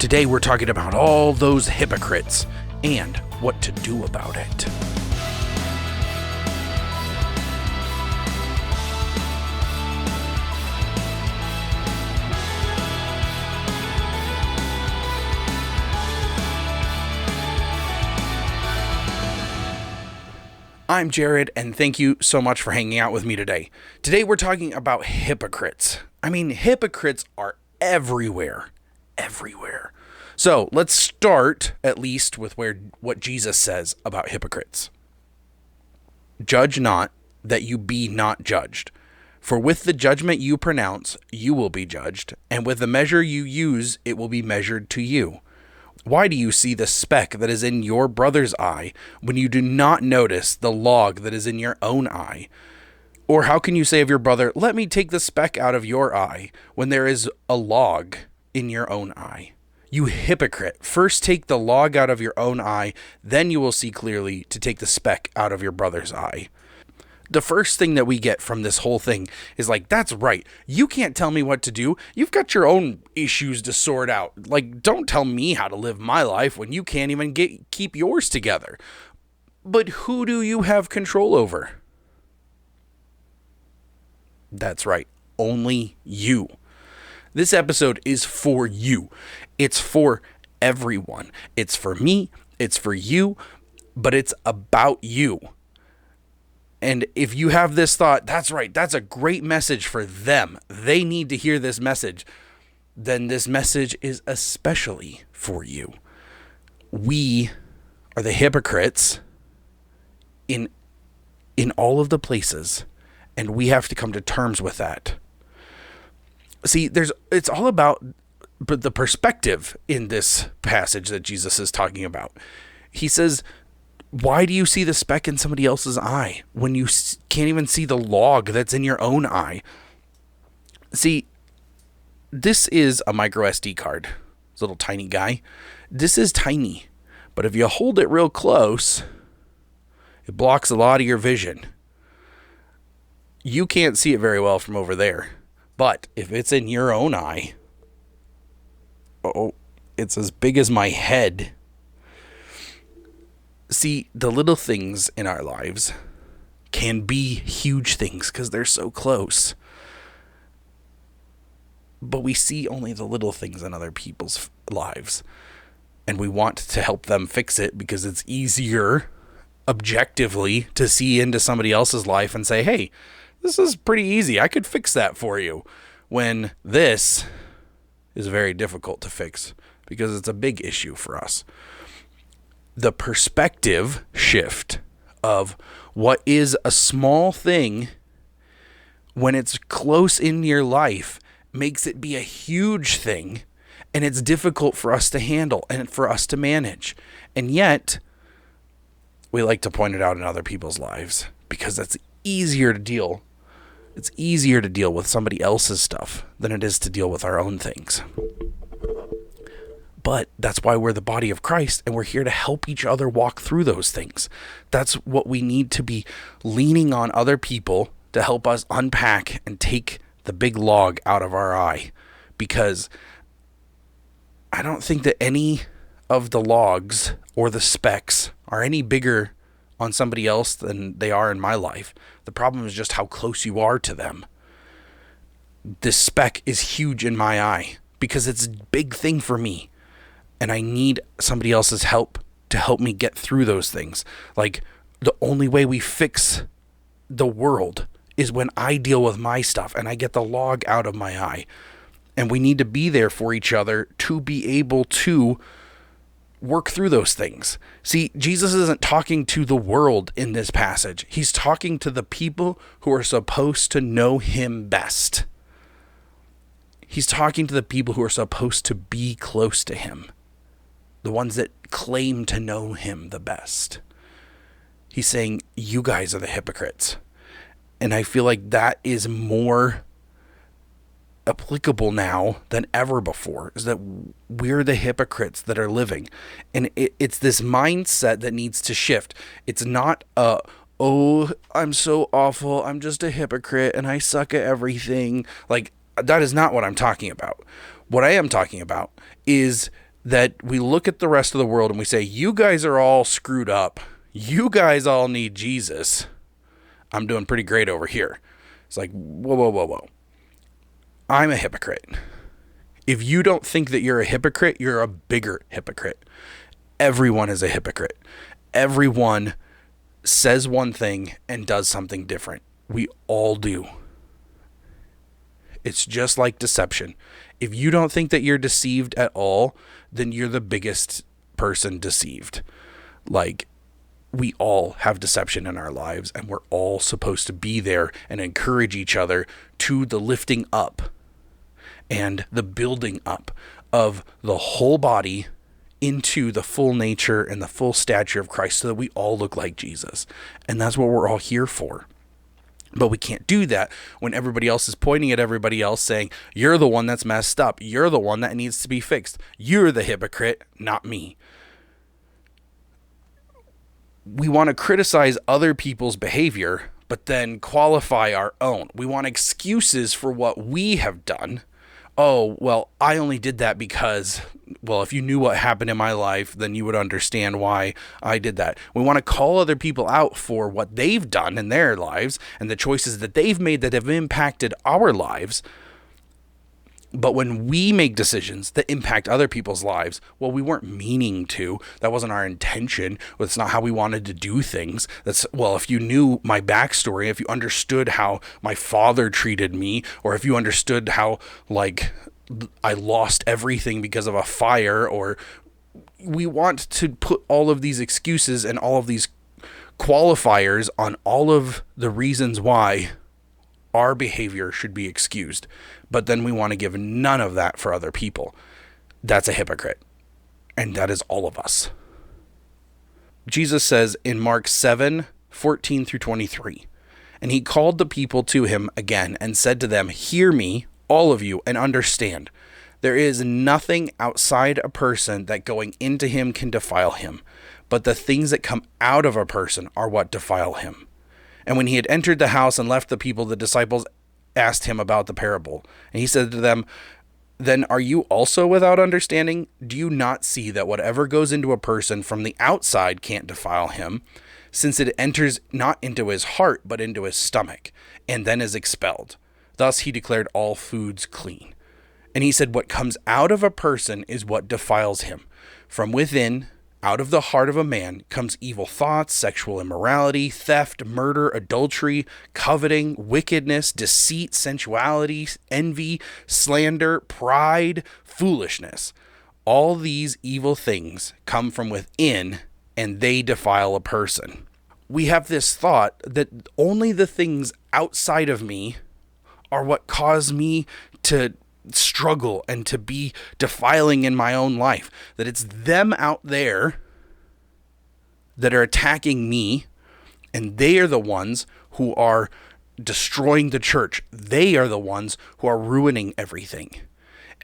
Today we're talking about all those hypocrites and what to do about it. I'm Jared, and thank you so much for hanging out with me today. Today we're talking about hypocrites. Hypocrites are everywhere. So let's start at least with what Jesus says about hypocrites. Judge not, that you be not judged. For with the judgment you pronounce, you will be judged, and with the measure you use, it will be measured to you. Why do you see the speck that is in your brother's eye when you do not notice the log that is in your own eye? Or how can you say of your brother, let me take the speck out of your eye, when there is a log in your own eye? You hypocrite, first take the log out of your own eye, then you will see clearly to take the speck out of your brother's eye. The first thing that we get from this whole thing is that's right. You can't tell me what to do. You've got your own issues to sort out. Don't tell me how to live my life when you can't even keep yours together. But who do you have control over? That's right. Only you. This episode is for you. It's for everyone. It's for me. It's for you. But it's about you. And if you have this thought, that's right, that's a great message for them, they need to hear this message, then this message is especially for you. We are the hypocrites in all of the places, and we have to come to terms with that. See, it's all about the perspective in this passage that Jesus is talking about. He says, why do you see the speck in somebody else's eye when you can't even see the log that's in your own eye? See, this is a micro SD card. It's a little tiny guy. This is tiny, but if you hold it real close, it blocks a lot of your vision. You can't see it very well from over there, but if it's in your own eye, it's as big as my head. See, the little things in our lives can be huge things because they're so close. But we see only the little things in other people's lives. And we want to help them fix it because it's easier objectively to see into somebody else's life and say, hey, this is pretty easy. I could fix that for you. When this is very difficult to fix because it's a big issue for us. The perspective shift of what is a small thing when it's close in your life makes it be a huge thing, and it's difficult for us to handle and for us to manage. And yet, we like to point it out in other people's lives because that's easier to deal. It's easier to deal with somebody else's stuff than it is to deal with our own things. But that's why we're the body of Christ, and we're here to help each other walk through those things. That's what we need to be leaning on other people to help us unpack and take the big log out of our eye. Because I don't think that any of the logs or the specks are any bigger on somebody else than they are in my life. The problem is just how close you are to them. This speck is huge in my eye because it's a big thing for me. And I need somebody else's help to help me get through those things. The only way we fix the world is when I deal with my stuff and I get the log out of my eye. And we need to be there for each other to be able to work through those things. See, Jesus isn't talking to the world in this passage. He's talking to the people who are supposed to know him best. He's talking to the people who are supposed to be close to him. The ones that claim to know him the best. He's saying, you guys are the hypocrites. And I feel like that is more applicable now than ever before, is that we're the hypocrites that are living. And it's this mindset that needs to shift. It's not oh, I'm so awful, I'm just a hypocrite and I suck at everything. That is not what I'm talking about. What I am talking about is that we look at the rest of the world and we say, you guys are all screwed up. You guys all need Jesus. I'm doing pretty great over here. It's like, whoa, whoa, whoa, whoa. I'm a hypocrite. If you don't think that you're a hypocrite, you're a bigger hypocrite. Everyone is a hypocrite. Everyone says one thing and does something different. We all do. It's just like deception. If you don't think that you're deceived at all, then you're the biggest person deceived. Like, we all have deception in our lives, and we're all supposed to be there and encourage each other to the lifting up and the building up of the whole body into the full nature and the full stature of Christ, so that we all look like Jesus. And that's what we're all here for. But we can't do that when everybody else is pointing at everybody else saying, you're the one that's messed up. You're the one that needs to be fixed. You're the hypocrite, not me. We want to criticize other people's behavior, but then qualify our own. We want excuses for what we have done. Oh, well, I only did that because, well, if you knew what happened in my life, then you would understand why I did that. We want to call other people out for what they've done in their lives and the choices that they've made that have impacted our lives. But when we make decisions that impact other people's lives, well, we weren't meaning to. That wasn't our intention. That's not how we wanted to do things. That's, well, if you knew my backstory, if you understood how my father treated me, or if you understood how, like, I lost everything because of a fire, or we want to put all of these excuses and all of these qualifiers on all of the reasons why our behavior should be excused. But then we want to give none of that for other people. That's a hypocrite. And that is all of us. Jesus says in Mark 7:14 through 23, and he called the people to him again and said to them, hear me, all of you, and understand. There is nothing outside a person that going into him can defile him, but the things that come out of a person are what defile him. And when he had entered the house and left the people, the disciples asked him about the parable. And he said to them, then are you also without understanding? Do you not see that whatever goes into a person from the outside can't defile him, since it enters not into his heart, but into his stomach, and then is expelled? Thus he declared all foods clean. And he said, what comes out of a person is what defiles him. From within, out of the heart of a man, comes evil thoughts, sexual immorality, theft, murder, adultery, coveting, wickedness, deceit, sensuality, envy, slander, pride, foolishness. All these evil things come from within, and they defile a person. We have this thought that only the things outside of me are what cause me to struggle and to be defiling in my own life, that it's them out there that are attacking me, and they are the ones who are destroying the church. They are the ones who are ruining everything.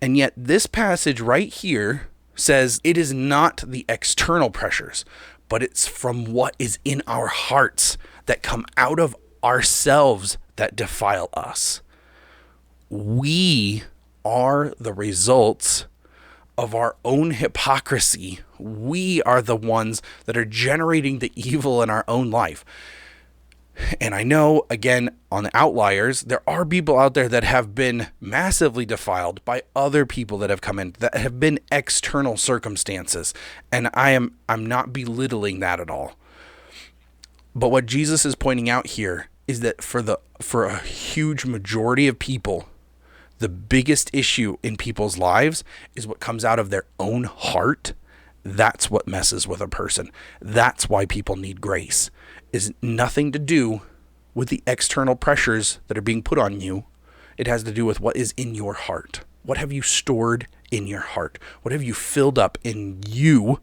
And yet this passage right here says it is not the external pressures, but it's from what is in our hearts that come out of ourselves that defile us. We are the results of our own hypocrisy. We are the ones that are generating the evil in our own life. And I know, again, on the outliers, there are people out there that have been massively defiled by other people that have come in, that have been external circumstances. And I'm not belittling that at all. But what Jesus is pointing out here is that for a huge majority of people, the biggest issue in people's lives is what comes out of their own heart. That's what messes with a person. That's why people need grace. It's nothing to do with the external pressures that are being put on you. It has to do with what is in your heart. What have you stored in your heart? What have you filled up in you?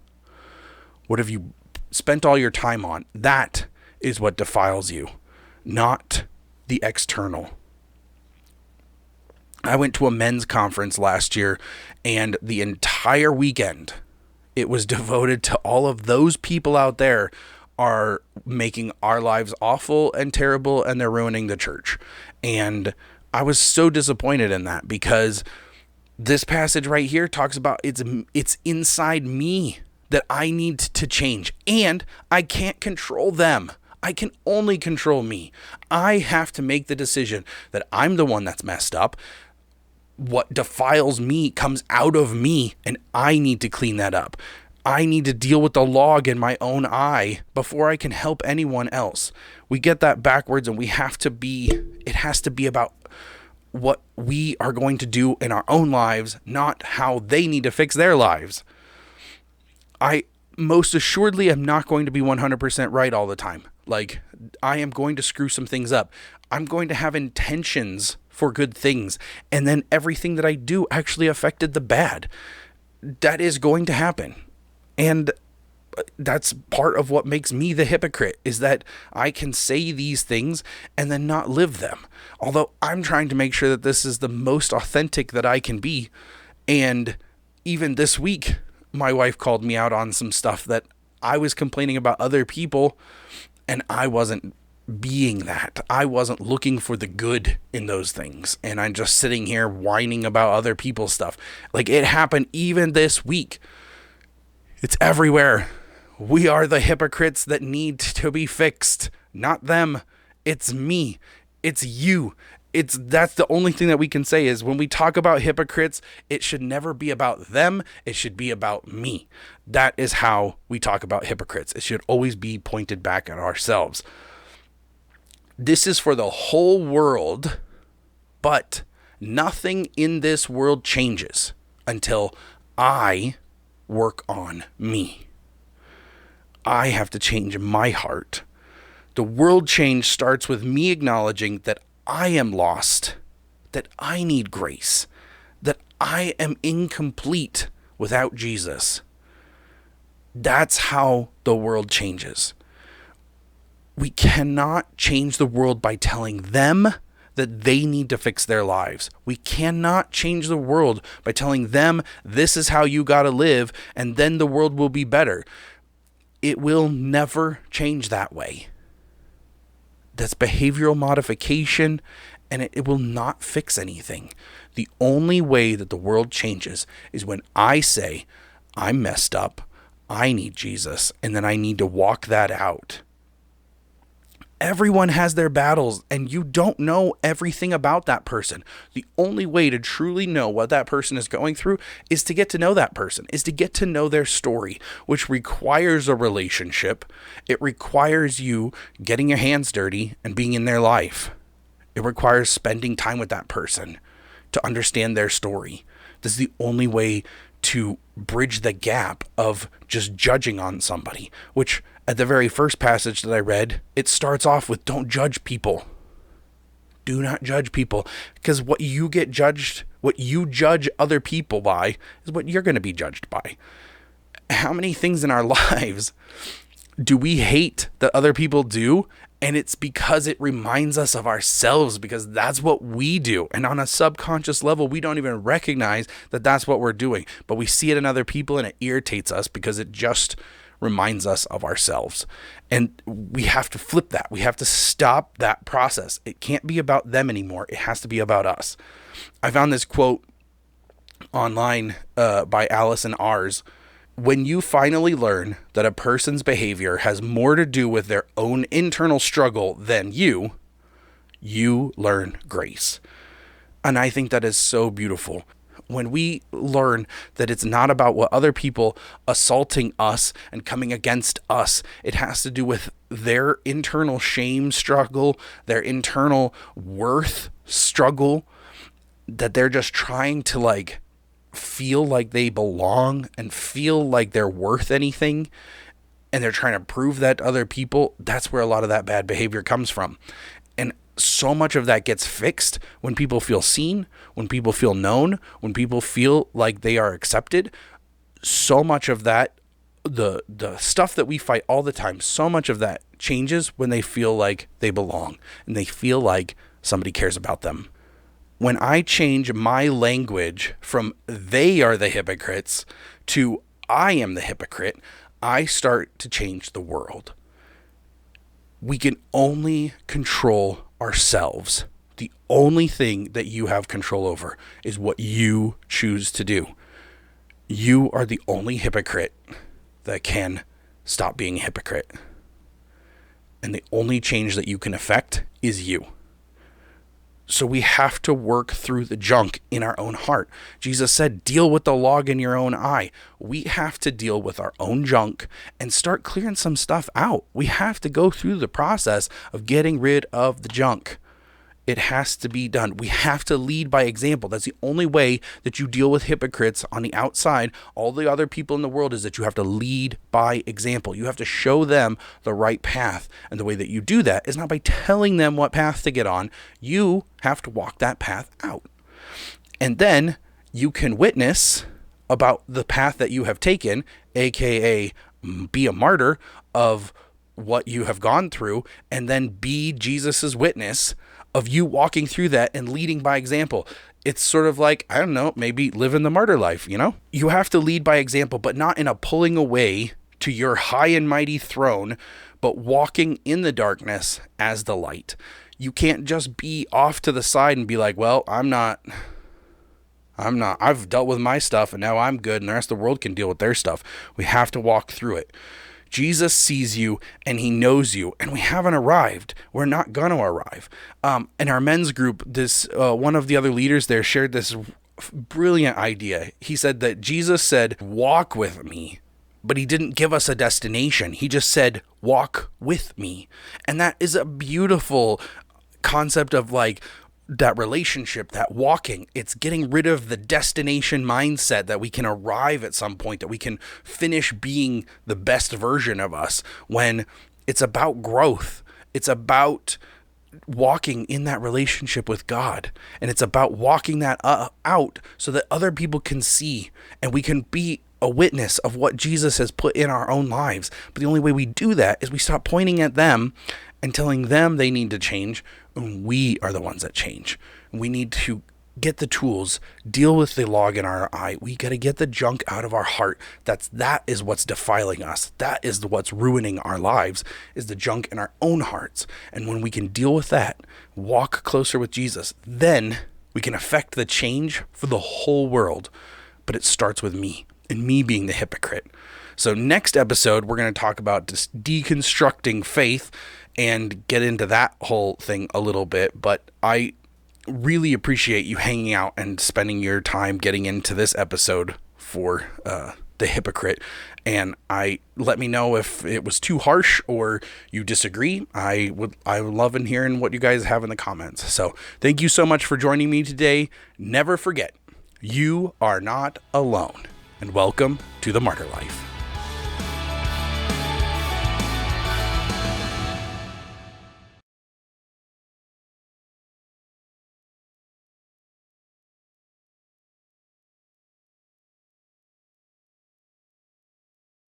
What have you spent all your time on? That is what defiles you, not the external. I went to a men's conference last year, and the entire weekend, it was devoted to all of those people out there are making our lives awful and terrible, and they're ruining the church. And I was so disappointed in that, because This passage right here talks about it's inside me that I need to change, and I can't control them. I can only control me. I have to make the decision that I'm the one that's messed up. What defiles me comes out of me, and I need to clean that up. I need to deal with the log in my own eye before I can help anyone else. We get that backwards, and it has to be about what we are going to do in our own lives, not how they need to fix their lives. I most assuredly am not going to be 100% right all the time. Like, I am going to screw some things up. I'm going to have intentions for good things, and then everything that I do actually affected the bad. That is going to happen. And that's part of what makes me the hypocrite, is that I can say these things and then not live them. Although I'm trying to make sure that this is the most authentic that I can be. And even this week, my wife called me out on some stuff that I was complaining about other people, and I wasn't being that. I wasn't looking for the good in those things. And I'm just sitting here whining about other people's stuff. Like, it happened even this week. It's everywhere. We are the hypocrites that need to be fixed, not them. It's me. It's you. That's the only thing that we can say is when we talk about hypocrites, it should never be about them. It should be about me. That is how we talk about hypocrites. It should always be pointed back at ourselves. This is for the whole world, but nothing in this world changes until I work on me. I have to change my heart. The world change starts with me acknowledging that I am lost, that I need grace, that I am incomplete without Jesus. That's how the world changes. We cannot change the world by telling them that they need to fix their lives. We cannot change the world by telling them this is how you got to live and then the world will be better. It will never change that way. That's behavioral modification, and it will not fix anything. The only way that the world changes is when I say, I'm messed up, I need Jesus, and then I need to walk that out. Everyone has their battles, and you don't know everything about that person. The only way to truly know what that person is going through is to get to know that person, is to get to know their story, which requires a relationship. It requires you getting your hands dirty and being in their life. It requires spending time with that person to understand their story. This is the only way to bridge the gap of just judging on somebody, which at the very first passage that I read, it starts off with don't judge people. Do not judge people, because what you judge other people by is what you're going to be judged by. How many things in our lives do we hate that other people do? And it's because it reminds us of ourselves, because that's what we do. And on a subconscious level, we don't even recognize that that's what we're doing. But we see it in other people and it irritates us because it just reminds us of ourselves. And we have to flip that. We have to stop that process. It can't be about them anymore. It has to be about us. I found this quote online by Allison Ars. When you finally learn that a person's behavior has more to do with their own internal struggle than you learn grace. And I think that is so beautiful. When we learn that it's not about what other people assaulting us and coming against us, it has to do with their internal shame struggle, their internal worth struggle, that they're just trying to feel like they belong and feel like they're worth anything, and they're trying to prove that to other people. That's where a lot of that bad behavior comes from. And so much of that gets fixed when people feel seen, when people feel known, when people feel like they are accepted. So much of that, the stuff that we fight all the time, so much of that changes when they feel like they belong and they feel like somebody cares about them. When I change my language from they are the hypocrites to I am the hypocrite, I start to change the world. We can only control ourselves. The only thing that you have control over is what you choose to do. You are the only hypocrite that can stop being a hypocrite. And the only change that you can affect is you. So we have to work through the junk in our own heart. Jesus said, deal with the log in your own eye. We have to deal with our own junk and start clearing some stuff out. We have to go through the process of getting rid of the junk. It has to be done. We have to lead by example. That's the only way that you deal with hypocrites on the outside. All the other people in the world is that you have to lead by example. You have to show them the right path. And the way that you do that is not by telling them what path to get on. You have to walk that path out. And then you can witness about the path that you have taken, aka be a martyr of what you have gone through, and then be Jesus's witness of you walking through that and leading by example. It's sort of like, I don't know, maybe living the martyr life, you know? You have to lead by example, but not in a pulling away to your high and mighty throne, but walking in the darkness as the light. You can't just be off to the side and be like, well, I've dealt with my stuff and now I'm good and the rest of the world can deal with their stuff. We have to walk through it. Jesus sees you and he knows you, and we haven't arrived. We're not going to arrive. In our men's group, this one of the other leaders there shared this brilliant idea. He said that Jesus said, walk with me, but he didn't give us a destination. He just said, walk with me. And that is a beautiful concept of like that relationship, that walking. It's getting rid of the destination mindset that we can arrive at some point, that we can finish being the best version of us, when it's about growth. It's about walking in that relationship with God. And it's about walking that out so that other people can see and we can be a witness of what Jesus has put in our own lives. But the only way we do that is we stop pointing at them and telling them they need to change. And we are the ones that change. We need to get the tools, deal with the log in our eye. We got to get the junk out of our heart. That is what's defiling us. That is what's ruining our lives, is the junk in our own hearts. And when we can deal with that, walk closer with Jesus, then we can affect the change for the whole world. But it starts with me, and me being the hypocrite. So next episode, we're going to talk about just deconstructing faith and get into that whole thing a little bit. But I really appreciate you hanging out and spending your time getting into this episode for the hypocrite. And let me know if it was too harsh or you disagree. I love hearing what you guys have in the comments. So thank you so much for joining me today. Never forget, you are not alone. And welcome to the Martyr Life.